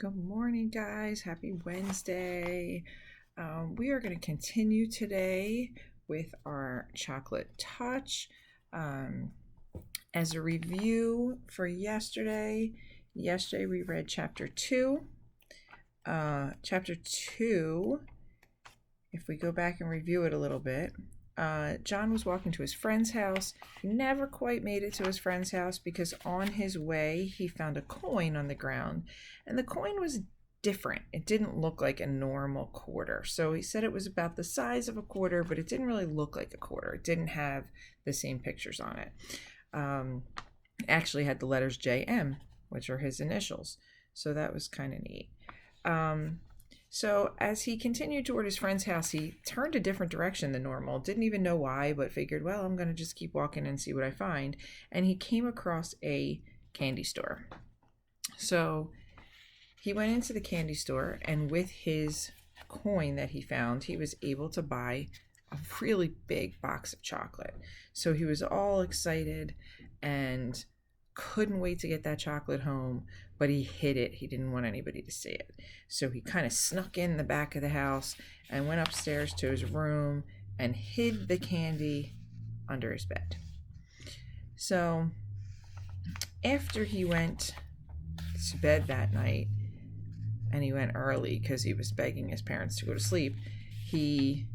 Good morning, guys. Happy Wednesday. We are going to continue today with our chocolate touch. As a review for yesterday we read chapter 2. Chapter 2, if we go back and review it a little bit, John was walking to his friend's house. He never quite made it to his friend's house because on his way he found a coin on the ground, and the coin was different. It didn't look like a normal quarter. So he said it was about the size of a quarter, but it didn't really look like a quarter. It didn't have the same pictures on it. It actually had the letters JM, which are his initials. So that was kind of neat. So as he continued toward his friend's house, he turned a different direction than normal. Didn't even know why, but figured, well, I'm going to just keep walking and see what I find. And he came across a candy store. So he went into the candy store, and with his coin that he found, he was able to buy a really big box of chocolate. So he was all excited and couldn't wait to get that chocolate home, but he hid it. He didn't want anybody to see it. So he kind of snuck in the back of the house and went upstairs to his room and hid the candy under his bed. So after he went to bed that night, and he went early because he was begging his parents to go to sleep, he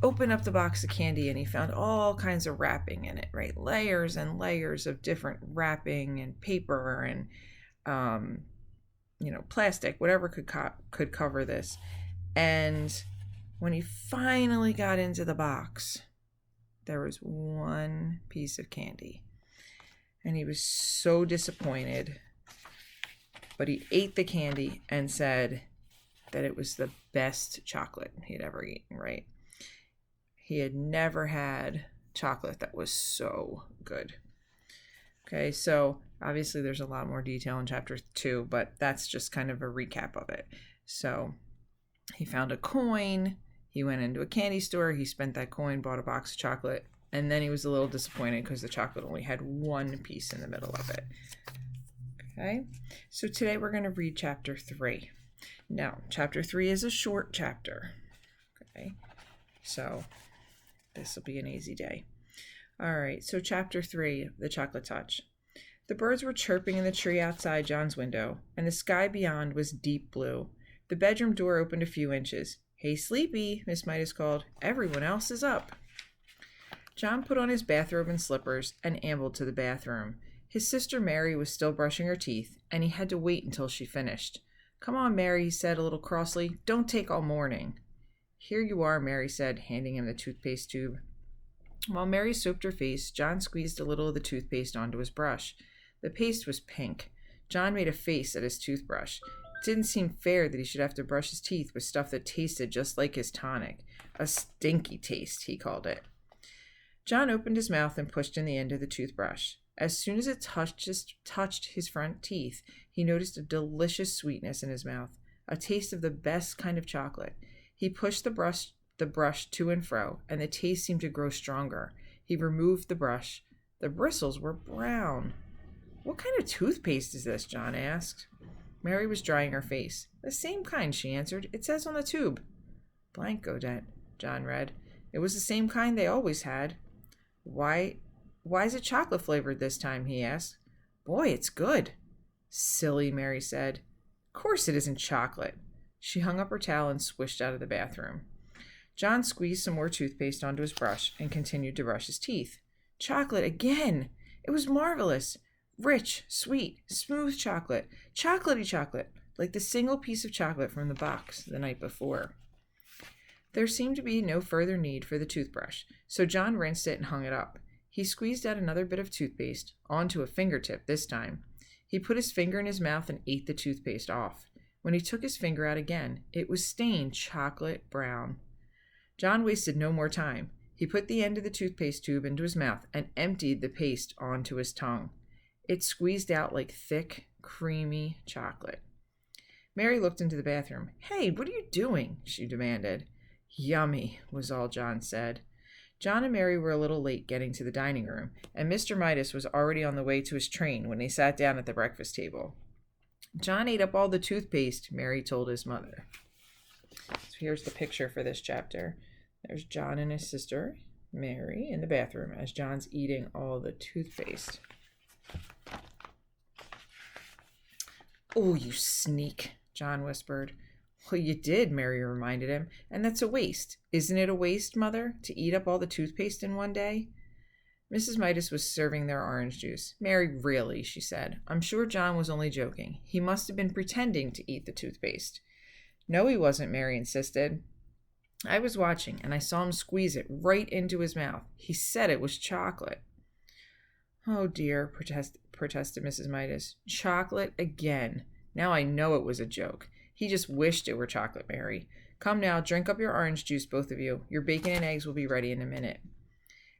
opened up the box of candy and he found all kinds of wrapping in it, right? Layers and layers of different wrapping and paper and plastic, whatever could cover this. And when he finally got into the box, there was one piece of candy. And he was so disappointed. But he ate the candy and said that it was the best chocolate he'd ever eaten, right? He had never had chocolate that was so good. Okay, so obviously there's a lot more detail in chapter 2, but that's just kind of a recap of it. So he found a coin, he went into a candy store, he spent that coin, bought a box of chocolate, and then he was a little disappointed because the chocolate only had one piece in the middle of it. Okay, so today we're going to read chapter 3. Now, chapter 3 is a short chapter. Okay, so this will be an easy day. All right, so chapter 3, the chocolate touch. The birds were chirping in the tree outside John's window, and the sky beyond was deep blue. The bedroom door opened a few inches. "Hey, Sleepy," Miss Midas called. "Everyone else is up." John put on his bathrobe and slippers and ambled to the bathroom. His sister Mary was still brushing her teeth, and he had to wait until she finished. "Come on, Mary," he said a little crossly. "Don't take all morning." "Here you are," Mary said, handing him the toothpaste tube. While Mary soaped her face, John squeezed a little of the toothpaste onto his brush. The paste was pink. John made a face at his toothbrush. It didn't seem fair that he should have to brush his teeth with stuff that tasted just like his tonic. A stinky taste, he called it. John opened his mouth and pushed in the end of the toothbrush. As soon as it touched his front teeth, he noticed a delicious sweetness in his mouth, a taste of the best kind of chocolate. He pushed the brush to and fro, and the taste seemed to grow stronger. He removed the brush. The bristles were brown. "What kind of toothpaste is this?" John asked. Mary was drying her face. "The same kind," she answered. "It says on the tube." "Blanco-Dent," John read. "It was the same kind they always had." Why is it chocolate flavored this time?" he asked. "Boy, it's good." "Silly," Mary said. "Of course it isn't chocolate." She hung up her towel and swished out of the bathroom. John squeezed some more toothpaste onto his brush and continued to brush his teeth. Chocolate again! It was marvelous. Rich, sweet, smooth chocolate. Chocolatey chocolate, like the single piece of chocolate from the box the night before. There seemed to be no further need for the toothbrush, so John rinsed it and hung it up. He squeezed out another bit of toothpaste, onto a fingertip this time. He put his finger in his mouth and ate the toothpaste off. When he took his finger out again, it was stained chocolate brown. John wasted no more time. He put the end of the toothpaste tube into his mouth and emptied the paste onto his tongue. It squeezed out like thick, creamy chocolate. Mary looked into the bathroom. "Hey, what are you doing?" she demanded. "Yummy," was all John said. John and Mary were a little late getting to the dining room, and Mr. Midas was already on the way to his train when they sat down at the breakfast table. John ate up all the toothpaste, Mary told his mother. So here's the picture for this chapter. There's John and his sister, Mary, in the bathroom as John's eating all the toothpaste. "Oh, you sneak," John whispered. "Well, you did," Mary reminded him, "and that's a waste. Isn't it a waste, Mother, to eat up all the toothpaste in one day?" Mrs. Midas was serving their orange juice. "Mary, really," she said. "I'm sure John was only joking. He must have been pretending to eat the toothpaste." "No, he wasn't," Mary insisted. "I was watching, and I saw him squeeze it right into his mouth. He said it was chocolate." "Oh, dear," protested Mrs. Midas. "Chocolate again. Now I know it was a joke. He just wished it were chocolate, Mary. Come now, drink up your orange juice, both of you. Your bacon and eggs will be ready in a minute."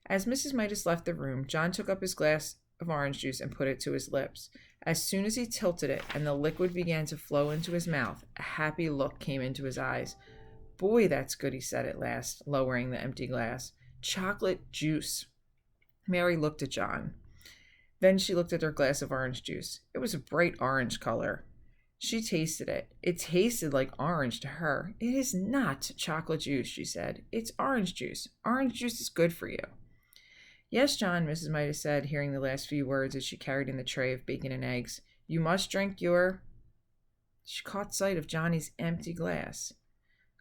As Mrs. Midas left the room, John took up his glass of orange juice and put it to his lips. As soon as he tilted it and the liquid began to flow into his mouth, a happy look came into his eyes. "Boy, that's good," he said at last, lowering the empty glass. "Chocolate juice." Mary looked at John. Then she looked at her glass of orange juice. It was a bright orange color. She tasted it. It tasted like orange to her. "It is not chocolate juice," she said. "It's orange juice. Orange juice is good for you." "Yes, John," Mrs. Midas said, hearing the last few words as she carried in the tray of bacon and eggs. "You must drink your—" She caught sight of Johnny's empty glass.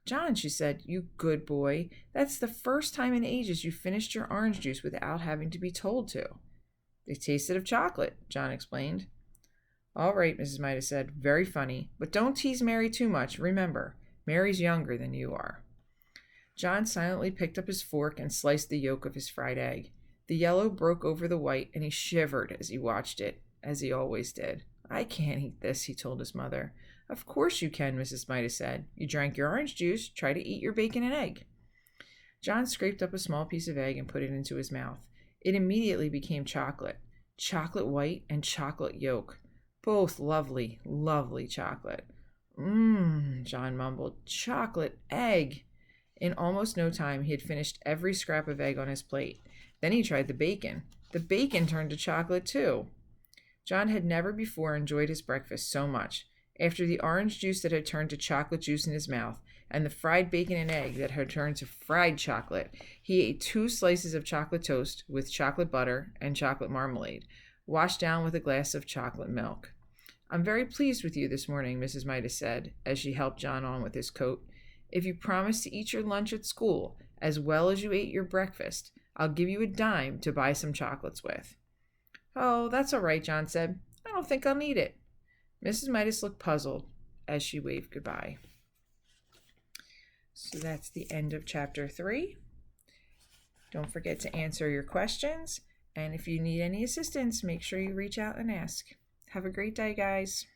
"John," she said, "you good boy. That's the first time in ages you finished your orange juice without having to be told to." "They tasted of chocolate," John explained. "All right," Mrs. Midas said. "Very funny. But don't tease Mary too much. Remember, Mary's younger than you are." John silently picked up his fork and sliced the yolk of his fried egg. The yellow broke over the white, and he shivered as he watched it, as he always did. "I can't eat this," he told his mother. "Of course you can," Mrs. Midas said. "You drank your orange juice. Try to eat your bacon and egg." John scraped up a small piece of egg and put it into his mouth. It immediately became chocolate. Chocolate white and chocolate yolk. Both lovely, lovely chocolate. John mumbled. "Chocolate egg." In almost no time, he had finished every scrap of egg on his plate. Then he tried the bacon. The bacon turned to chocolate, too. John had never before enjoyed his breakfast so much. After the orange juice that had turned to chocolate juice in his mouth, and the fried bacon and egg that had turned to fried chocolate, he ate 2 slices of chocolate toast with chocolate butter and chocolate marmalade, washed down with a glass of chocolate milk. "I'm very pleased with you this morning," Mrs. Midas said, as she helped John on with his coat. "If you promise to eat your lunch at school as well as you ate your breakfast, I'll give you a dime to buy some chocolates with." "Oh, that's all right," John said. "I don't think I'll need it." Mrs. Midas looked puzzled as she waved goodbye. So that's the end of chapter 3. Don't forget to answer your questions, and if you need any assistance, make sure you reach out and ask. Have a great day, guys.